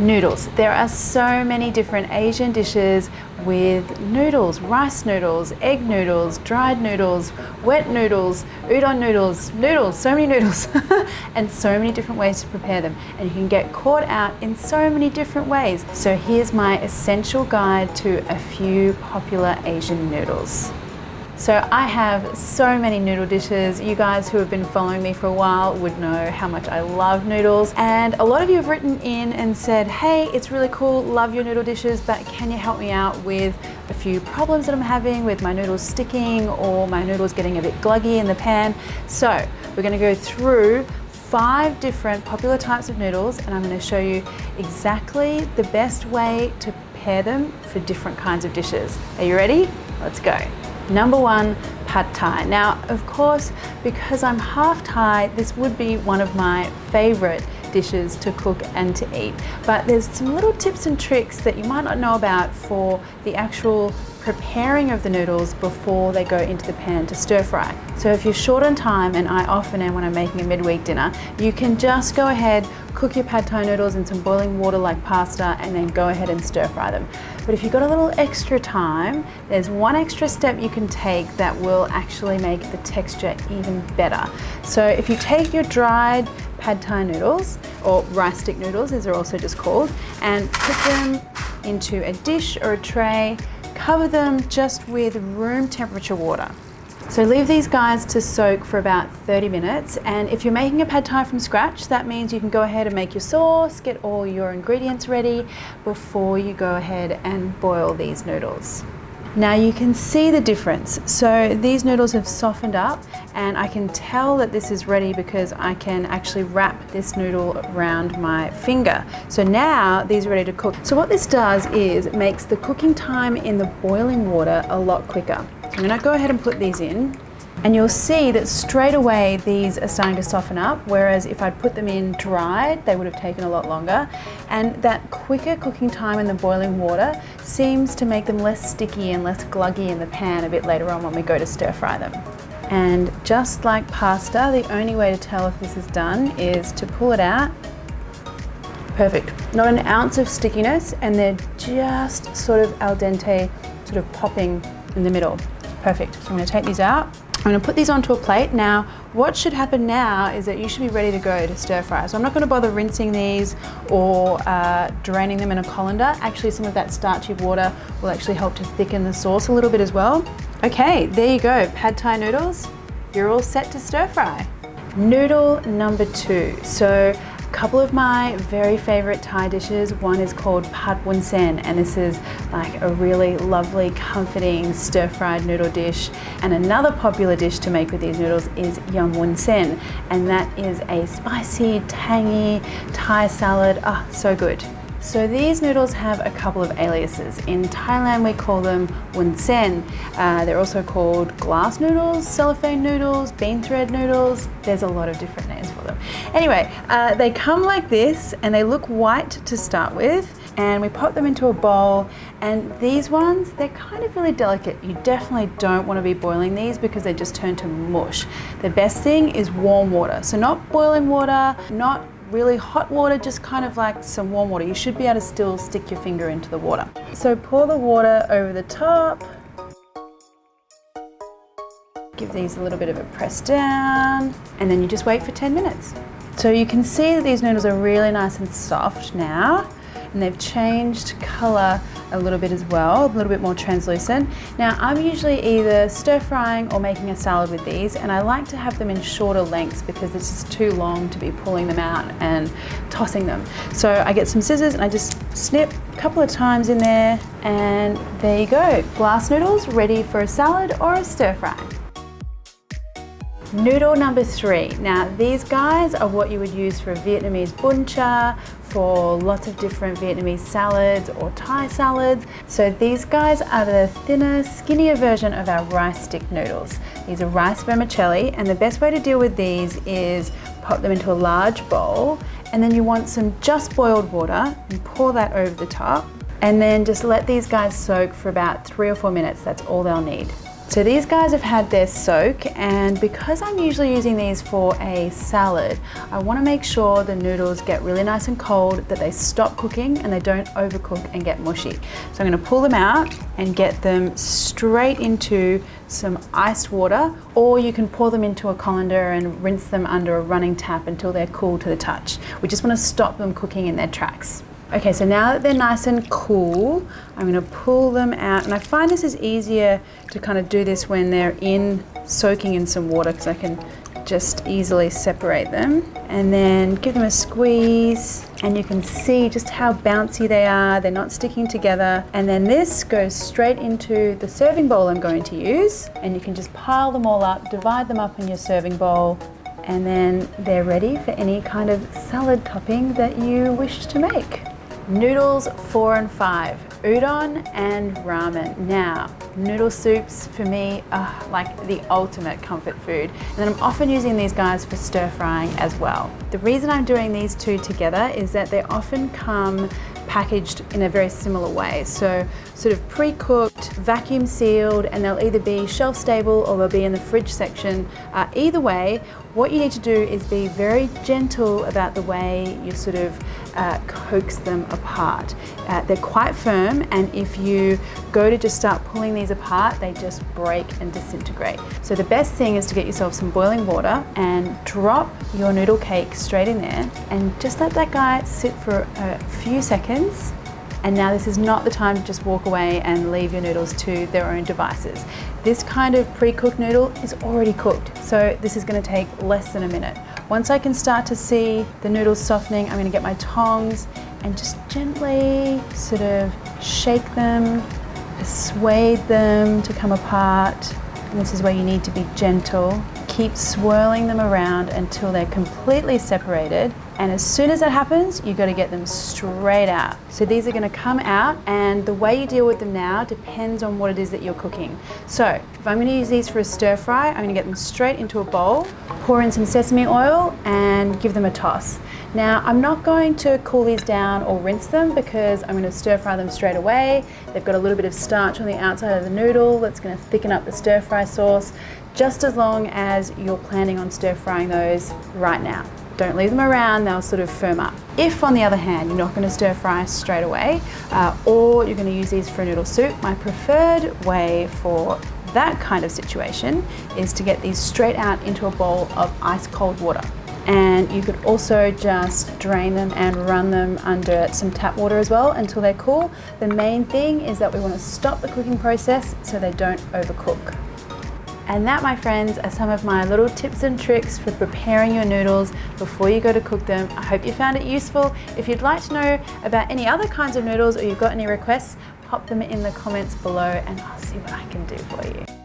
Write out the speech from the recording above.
Noodles. There are so many different Asian dishes with noodles, rice noodles, egg noodles, dried noodles, wet noodles, udon noodles, so many noodles, and so many different ways to prepare them. And you can get caught out in so many different ways. So here's my essential guide to a few popular Asian noodles. So I have so many noodle dishes. You guys who have been following me for a while would know how much I love noodles. And a lot of you have written in and said, hey, it's really cool, love your noodle dishes, but can you help me out with a few problems that I'm having with my noodles sticking or my noodles getting a bit gluggy in the pan? So we're gonna go through 5 different popular types of noodles, and I'm gonna show you exactly the best way to prepare them for different kinds of dishes. Are you ready? Let's go. Number 1, Pad Thai. Now, of course, because I'm half Thai, this would be one of my favorite dishes to cook and to eat. But there's some little tips and tricks that you might not know about for the actual preparing of the noodles before they go into the pan to stir fry. So if you're short on time, and I often am when I'm making a midweek dinner, you can just go ahead, cook your Pad Thai noodles in some boiling water like pasta, and then go ahead and stir fry them. But if you've got a little extra time, there's one extra step you can take that will actually make the texture even better. So if you take your dried Pad Thai noodles, or rice stick noodles as they're also just called, and put them into a dish or a tray, cover them just with room temperature water. So leave these guys to soak for about 30 minutes, and if you're making a Pad Thai from scratch, that means you can go ahead and make your sauce, get all your ingredients ready before you go ahead and boil these noodles. Now you can see the difference. So these noodles have softened up, and I can tell that this is ready because I can actually wrap this noodle around my finger. So now these are ready to cook. So what this does is it makes the cooking time in the boiling water a lot quicker. I'm gonna go ahead and put these in, and you'll see that straight away these are starting to soften up, whereas if I'd put them in dried, they would have taken a lot longer. And that quicker cooking time in the boiling water seems to make them less sticky and less gluggy in the pan a bit later on when we go to stir fry them. And just like pasta, the only way to tell if this is done is to pull it out. Perfect. Not an ounce of stickiness, and they're just sort of al dente, sort of popping in the middle. Perfect. So I'm going to take these out. I'm going to put these onto a plate. Now, what should happen now is that you should be ready to go to stir fry. So I'm not going to bother rinsing these or draining them in a colander. Actually, some of that starchy water will actually help to thicken the sauce a little bit as well. Okay, there you go. Pad Thai noodles. You're all set to stir fry. Noodle number 2. So a couple of my very favorite Thai dishes. One is called Pad Woon Sen, and this is like a really lovely, comforting stir-fried noodle dish. And another popular dish to make with these noodles is Yum Woon Sen, and that is a spicy, tangy Thai salad. Ah, so good. So these noodles have a couple of aliases. In Thailand, we call them Woon Sen. They're also called glass noodles, cellophane noodles, bean thread noodles. There's a lot of different names for them. Anyway, they come like this, and they look white to start with, and we pop them into a bowl. And these ones, they're kind of really delicate. You definitely don't want to be boiling these because they just turn to mush. The best thing is warm water. So not boiling water, not really hot water, just kind of like some warm water. You should be able to still stick your finger into the water. So pour the water over the top. Give these a little bit of a press down, and then you just wait for 10 minutes. So you can see that these noodles are really nice and soft now, and they've changed color a little bit as well, a little bit more translucent. Now, I'm usually either stir frying or making a salad with these, and I like to have them in shorter lengths because it's just too long to be pulling them out and tossing them. So I get some scissors and I just snip a couple of times in there, and there you go. Glass noodles ready for a salad or a stir fry. Noodle number 3. Now these guys are what you would use for a Vietnamese bun cha, for lots of different Vietnamese salads or Thai salads. So these guys are the thinner, skinnier version of our rice stick noodles. These are rice vermicelli, and the best way to deal with these is pop them into a large bowl, and then you want some just boiled water and pour that over the top, and then just let these guys soak for about 3 or 4 minutes. That's all they'll need. So these guys have had their soak, and because I'm usually using these for a salad, I want to make sure the noodles get really nice and cold, that they stop cooking and they don't overcook and get mushy. So I'm going to pull them out and get them straight into some iced water, or you can pour them into a colander and rinse them under a running tap until they're cool to the touch. We just want to stop them cooking in their tracks. Okay, so now that they're nice and cool, I'm going to pull them out, and I find this is easier to kind of do this when they're soaking in some water, because I can just easily separate them, and then give them a squeeze, and you can see just how bouncy they are. They're not sticking together. And then this goes straight into the serving bowl I'm going to use, and you can just pile them all up, divide them up in your serving bowl, and then they're ready for any kind of salad topping that you wish to make. Noodles 4 and 5, udon and ramen. Now, noodle soups for me are like the ultimate comfort food, and then I'm often using these guys for stir frying as well. The reason I'm doing these two together is that they often come packaged in a very similar way. So sort of pre-cooked, vacuum sealed, and they'll either be shelf stable or they'll be in the fridge section. Either way, what you need to do is be very gentle about the way you sort of coax them apart. They're quite firm, and if you go to just start pulling these apart, they just break and disintegrate. So the best thing is to get yourself some boiling water and drop your noodle cake straight in there, and just let that guy sit for a few seconds. And now this is not the time to just walk away and leave your noodles to their own devices. This kind of pre-cooked noodle is already cooked, so this is going to take less than a minute. Once I can start to see the noodles softening, I'm going to get my tongs and just gently sort of shake them, persuade them to come apart. And this is where you need to be gentle. Keep swirling them around until they're completely separated. And as soon as that happens, you've got to get them straight out. So these are going to come out, and the way you deal with them now depends on what it is that you're cooking. So if I'm going to use these for a stir fry, I'm going to get them straight into a bowl, pour in some sesame oil, and give them a toss. Now, I'm not going to cool these down or rinse them, because I'm going to stir fry them straight away. They've got a little bit of starch on the outside of the noodle that's going to thicken up the stir fry sauce, just as long as you're planning on stir frying those right now. Don't leave them around, they'll sort of firm up. If, on the other hand, you're not going to stir fry straight away, or you're going to use these for a noodle soup, my preferred way for that kind of situation is to get these straight out into a bowl of ice cold water. And you could also just drain them and run them under some tap water as well until they're cool. The main thing is that we want to stop the cooking process so they don't overcook. And that, my friends, are some of my little tips and tricks for preparing your noodles before you go to cook them. I hope you found it useful. If you'd like to know about any other kinds of noodles, or you've got any requests, pop them in the comments below and I'll see what I can do for you.